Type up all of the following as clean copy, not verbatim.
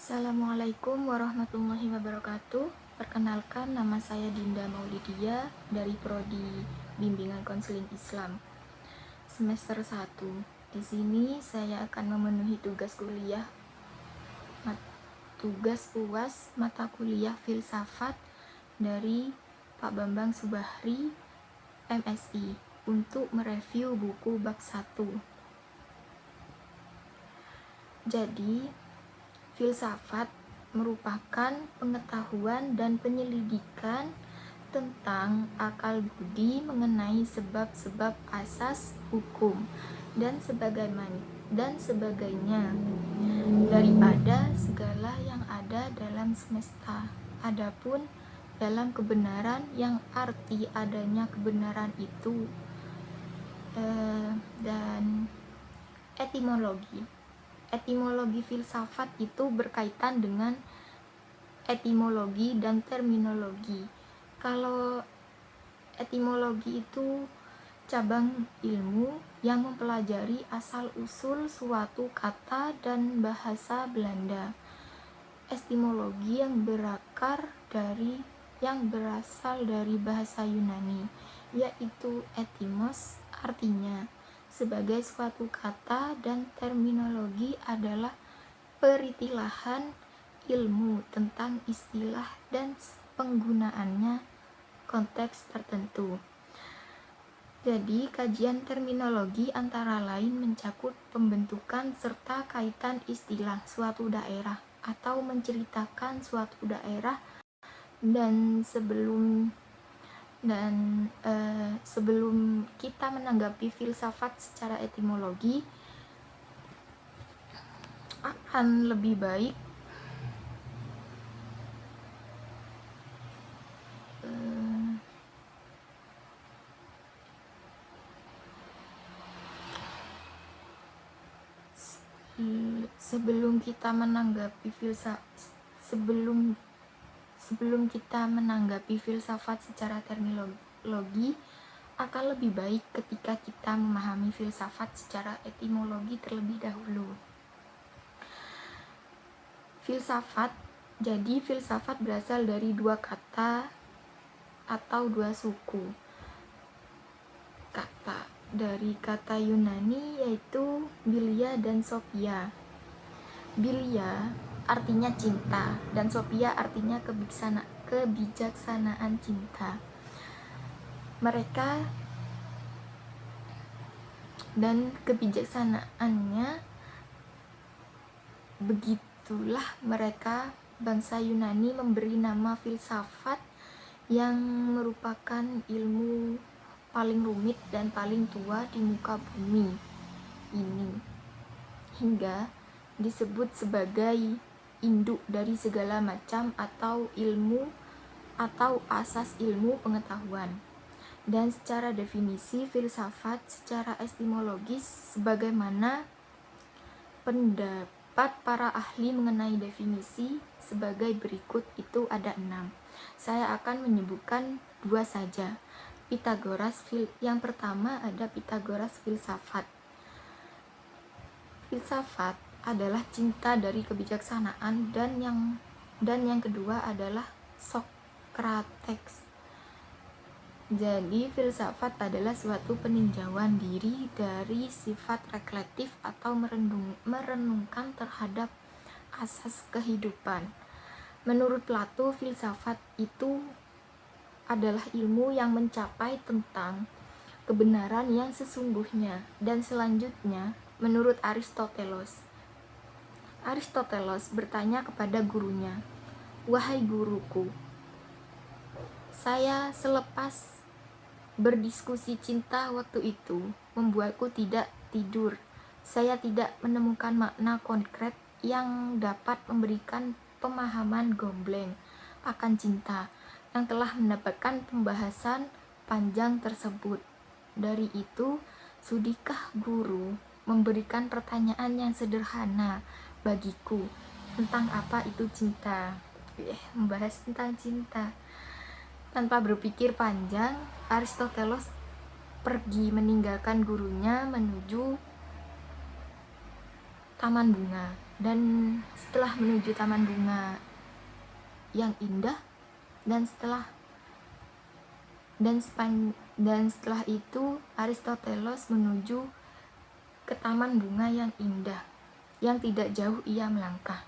Assalamualaikum warahmatullahi wabarakatuh. Perkenalkan, nama saya Dinda Maulidia dari Prodi Bimbingan Konseling Islam semester 1. Di sini saya akan memenuhi tugas UAS mata kuliah filsafat dari Pak Bambang Subahri MSI untuk mereview buku bab 1. Jadi, filsafat merupakan pengetahuan dan penyelidikan tentang akal budi mengenai sebab-sebab asas hukum dan sebagainya daripada segala yang ada dalam semesta. Adapun dalam kebenaran yang arti adanya kebenaran itu dan etimologi filsafat itu berkaitan dengan etimologi dan terminologi. Kalau etimologi itu cabang ilmu yang mempelajari asal-usul suatu kata dan bahasa Belanda. Etimologi yang berasal dari bahasa Yunani, yaitu etimos, artinya sebagai suatu kata, dan terminologi adalah peritilahan ilmu tentang istilah dan penggunaannya konteks tertentu. Jadi, kajian terminologi antara lain mencakup pembentukan serta kaitan istilah suatu daerah atau menceritakan suatu daerah dan sebelum kita menanggapi filsafat secara etimologi, akan lebih baik sebelum kita menanggapi filsafat secara terminologi, akan lebih baik ketika kita memahami filsafat secara etimologi terlebih dahulu. Jadi filsafat berasal dari dua kata atau dua suku. Dari kata Yunani yaitu bilia dan sophia. Bilia artinya cinta dan sophia artinya kebijaksanaan cinta. Mereka dan kebijaksanaannya, begitulah mereka bangsa Yunani memberi nama filsafat yang merupakan ilmu paling rumit dan paling tua di muka bumi ini, hingga disebut sebagai induk dari segala macam atau ilmu atau asas ilmu pengetahuan. Dan secara definisi filsafat secara etimologis, sebagaimana pendapat para ahli mengenai definisi sebagai berikut, itu ada 6. Saya akan menyebutkan 2 saja. Yang pertama ada Pythagoras filsafat. Filsafat adalah cinta dari kebijaksanaan, dan yang kedua adalah Socrates. Jadi filsafat adalah suatu peninjauan diri dari sifat reflektif atau merenungkan terhadap asas kehidupan. Menurut Plato, filsafat itu adalah ilmu yang mencapai tentang kebenaran yang sesungguhnya. Dan selanjutnya, menurut Aristoteles bertanya kepada gurunya, "Wahai guruku, saya selepas berdiskusi cinta waktu itu membuatku tidak tidur. Saya tidak menemukan makna konkret yang dapat memberikan pemahaman gamblang akan cinta yang telah mendapatkan pembahasan panjang tersebut. Dari itu, sudikah guru memberikan pertanyaan yang sederhana bagiku tentang apa itu cinta?" Membahas tentang cinta. Tanpa berpikir panjang, Aristoteles pergi meninggalkan gurunya menuju taman bunga, dan setelah menuju taman bunga yang indah, dan setelah itu Aristoteles menuju ke taman bunga yang indah. Yang tidak jauh ia melangkah.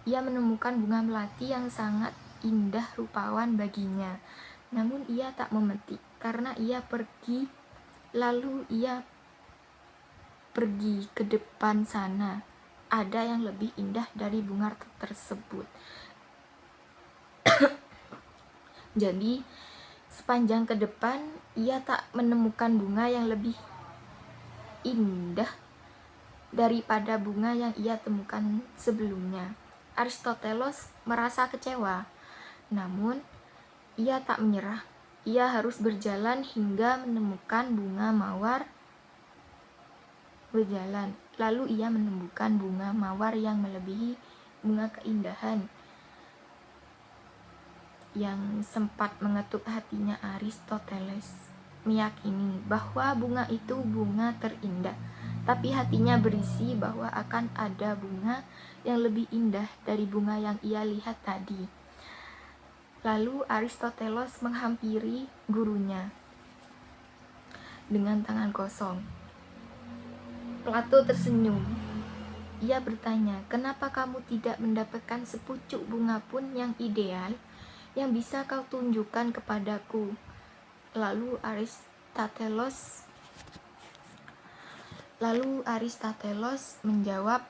Ia menemukan bunga melati yang sangat indah rupawan baginya. Namun ia tak memetik karena ia pergi. Lalu ia pergi ke depan sana. Ada yang lebih indah dari bunga tersebut. Jadi sepanjang ke depan ia tak menemukan bunga yang lebih indah daripada bunga yang ia temukan sebelumnya. Aristoteles merasa kecewa, namun ia tak menyerah. Ia harus berjalan hingga menemukan bunga mawar. Lalu ia menemukan bunga mawar yang melebihi bunga keindahan yang sempat mengetuk hatinya. Aristoteles meyakini bahwa bunga itu bunga terindah, tapi hatinya berisi bahwa akan ada bunga yang lebih indah dari bunga yang ia lihat tadi. Lalu Aristoteles menghampiri gurunya dengan tangan kosong. Plato tersenyum. Ia bertanya, "Kenapa kamu tidak mendapatkan sepucuk bunga pun yang ideal yang bisa kau tunjukkan kepadaku?" Lalu Aristoteles menjawab,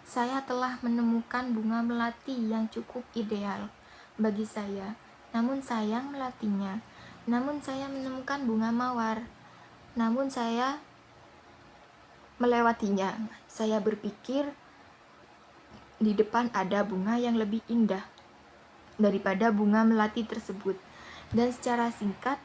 "Saya telah menemukan bunga melati yang cukup ideal bagi saya. Namun sayang melatinya. Namun saya menemukan bunga mawar. Namun saya melewatinya. Saya berpikir di depan ada bunga yang lebih indah daripada bunga melati tersebut." Dan secara singkat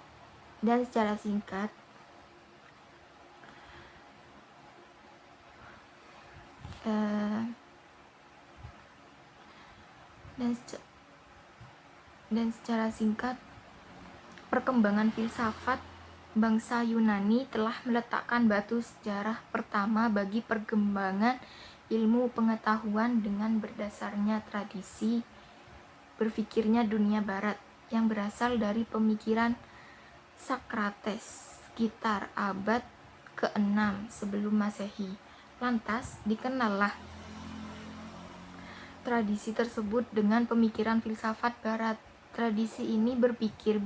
perkembangan filsafat bangsa Yunani telah meletakkan batu sejarah pertama bagi perkembangan ilmu pengetahuan dengan berdasarnya tradisi berpikirnya dunia barat yang berasal dari pemikiran Socrates sekitar abad ke-6 sebelum Masehi. Lantas dikenallah tradisi tersebut dengan pemikiran filsafat barat. Tradisi ini berpikir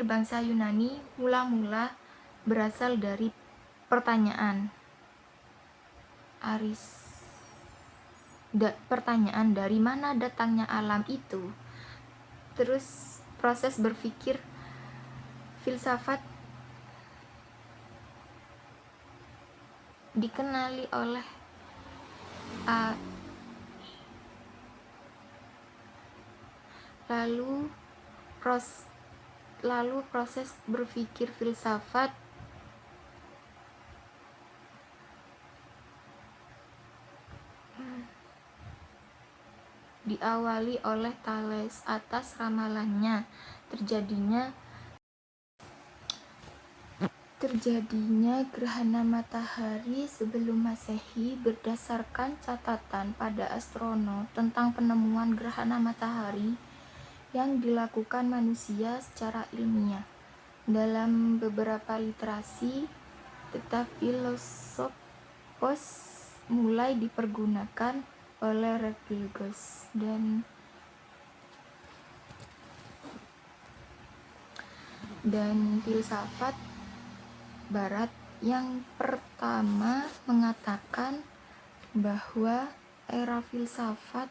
bangsa Yunani mula-mula berasal dari pertanyaan dari mana datangnya alam itu. Terus proses berpikir filsafat dikenali oleh lalu proses berpikir filsafat diawali oleh Thales atas ramalannya terjadinya gerhana matahari sebelum Masehi berdasarkan catatan pada astronom tentang penemuan gerhana matahari yang dilakukan manusia secara ilmiah dalam beberapa literasi. Tetapi Losopos mulai dipergunakan oleh Regulus dan filsafat barat yang pertama mengatakan bahwa era filsafat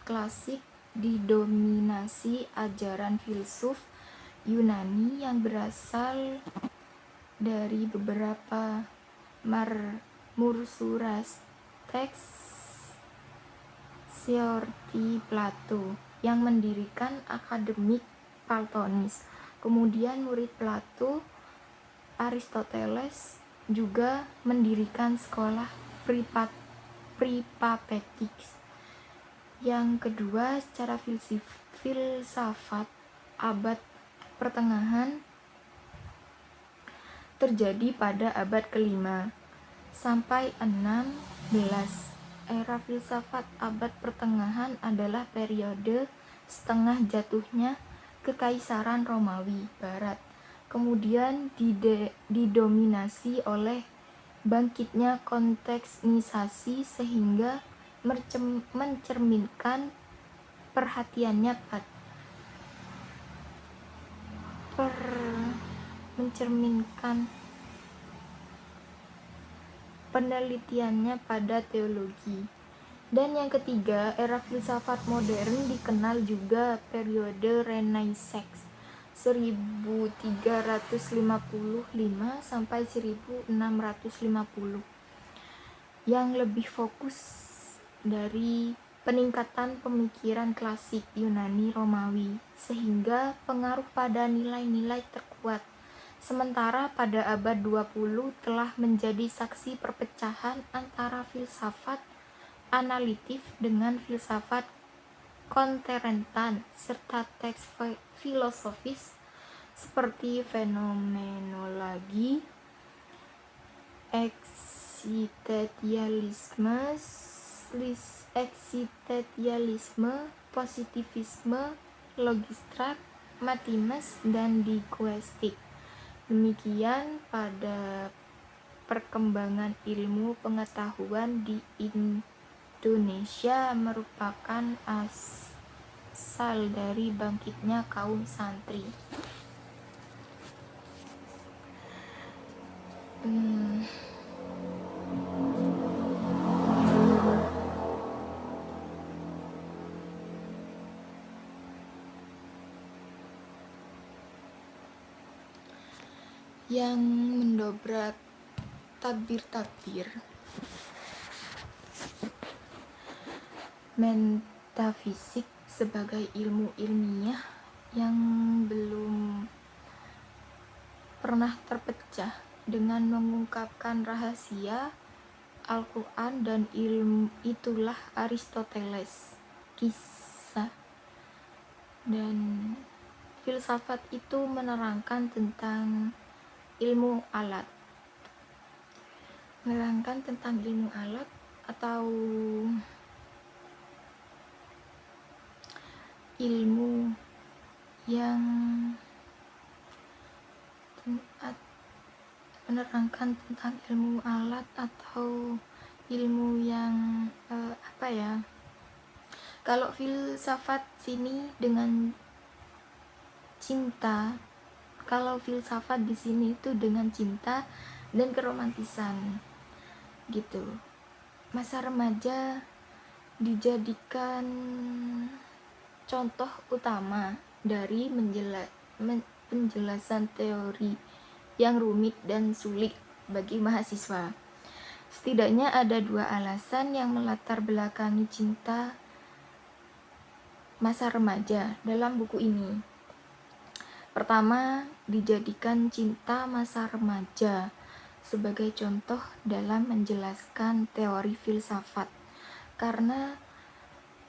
klasik didominasi ajaran filsuf Yunani yang berasal dari beberapa marsuras teks seperti Plato yang mendirikan akademik Platonis. Kemudian murid Plato, Aristoteles, juga mendirikan sekolah privat Peripatetik. Yang kedua, secara filsafat abad pertengahan terjadi pada abad ke-5 sampai 16. Era filsafat abad pertengahan adalah periode setengah jatuhnya Kekaisaran Romawi Barat, kemudian didominasi oleh bangkitnya kontekstualisasi sehingga mencerminkan penelitiannya pada teologi. Dan yang ketiga, era filsafat modern dikenal juga periode Renaissance 1355 sampai 1650 yang lebih fokus dari peningkatan pemikiran klasik Yunani Romawi sehingga pengaruh pada nilai-nilai terkuat. Sementara pada abad 20 telah menjadi saksi perpecahan antara filsafat analitik dengan filsafat kontemporer serta teks filosofis seperti fenomenologi, eksistensialisme, positivisme, logistik, matematis, dan linguistik. Demikian pada perkembangan ilmu pengetahuan di Indonesia merupakan asal dari bangkitnya kaum santri. Yang mendobrak tabir-tabir metafisik sebagai ilmu ilmiah yang belum pernah terpecah dengan mengungkapkan rahasia Al-Quran dan ilmu itulah Aristoteles. Kisah dan filsafat itu menerangkan tentang ilmu alat atau ilmu yang menerangkan tentang ilmu alat atau ilmu yang kalau filsafat sini dengan cinta, kalau filsafat di sini itu dengan cinta dan keromantisan gitu. Masa remaja dijadikan contoh utama dari penjelasan teori yang rumit dan sulit bagi mahasiswa. Setidaknya ada 2 alasan yang melatar belakangi cinta masa remaja dalam buku ini. Pertama, dijadikan cinta masa remaja sebagai contoh dalam menjelaskan teori filsafat karena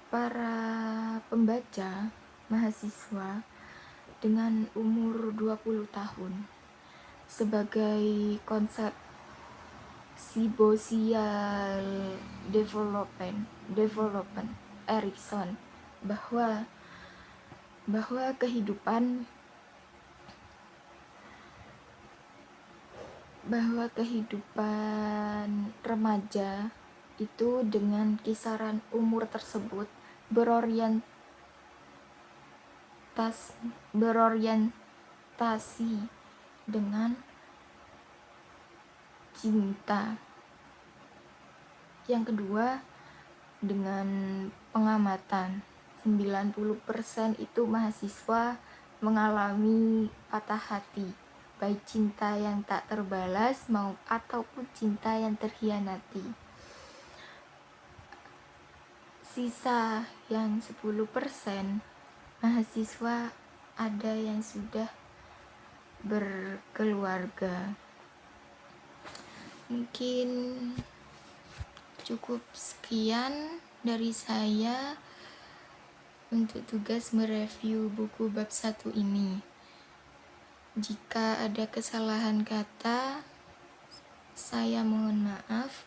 para pembaca mahasiswa dengan umur 20 tahun sebagai konsep social development Erikson bahwa kehidupan remaja itu dengan kisaran umur tersebut berorientasi dengan cinta. Yang kedua, dengan pengamatan 90% itu mahasiswa mengalami patah hati, baik cinta yang tak terbalas ataupun cinta yang terhianati. Sisa yang 10% mahasiswa ada yang sudah berkeluarga. Mungkin cukup sekian dari saya untuk tugas mereview buku bab 1 ini. Jika ada kesalahan kata, saya mohon maaf.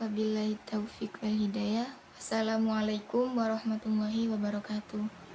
Wabillahi taufiq wal hidayah. Wassalamualaikum warahmatullahi wabarakatuh.